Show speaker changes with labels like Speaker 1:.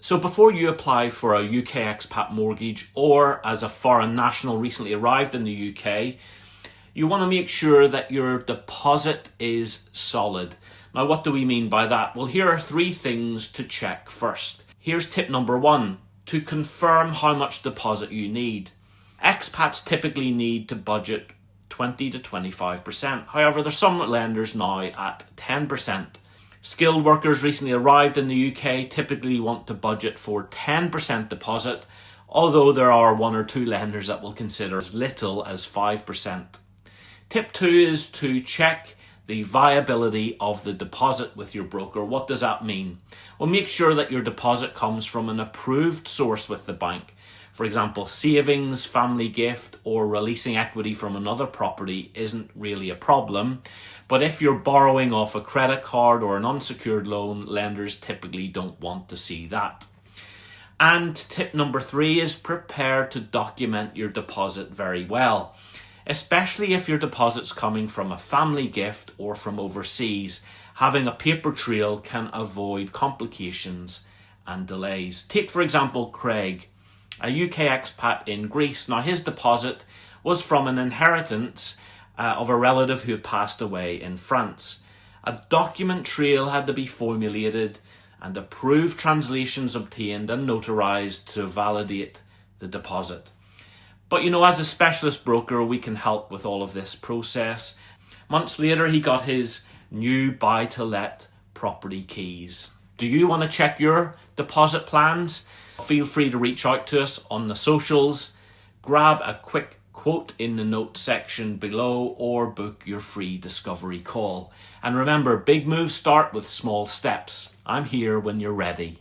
Speaker 1: So before you apply for a UK expat mortgage or as a foreign national recently arrived in the UK, you want to make sure that your deposit is solid. Now, what do we mean by that? Well, here are 3 things to check first. Here's tip number 1, to confirm how much deposit you need. Expats typically need to budget 20 to 25%. However, there's some lenders now at 10%. Skilled workers recently arrived in the UK typically want to budget for 10% deposit, although there are 1 or 2 lenders that will consider as little as 5%. Tip 2 is to check the viability of the deposit with your broker. What does that mean? Well, make sure that your deposit comes from an approved source with the bank. For example, savings, family gift, or releasing equity from another property isn't really a problem. But if you're borrowing off a credit card or an unsecured loan, lenders typically don't want to see that. And tip number 3 is prepare to document your deposit very well, especially if your deposit's coming from a family gift or from overseas. Having a paper trail can avoid complications and delays. Take, for example, Craig, a UK expat in Greece. Now, his deposit was from an inheritance of a relative who had passed away in France. A document trail had to be formulated and approved translations obtained and notarized to validate the deposit. But as a specialist broker, we can help with all of this process. Months later, he got his new buy-to-let property keys. Do you want to check your deposit plans? Feel free to reach out to us on the socials, grab a quick quote in the notes section below, or book your free discovery call. And remember, big moves start with small steps. I'm here when you're ready.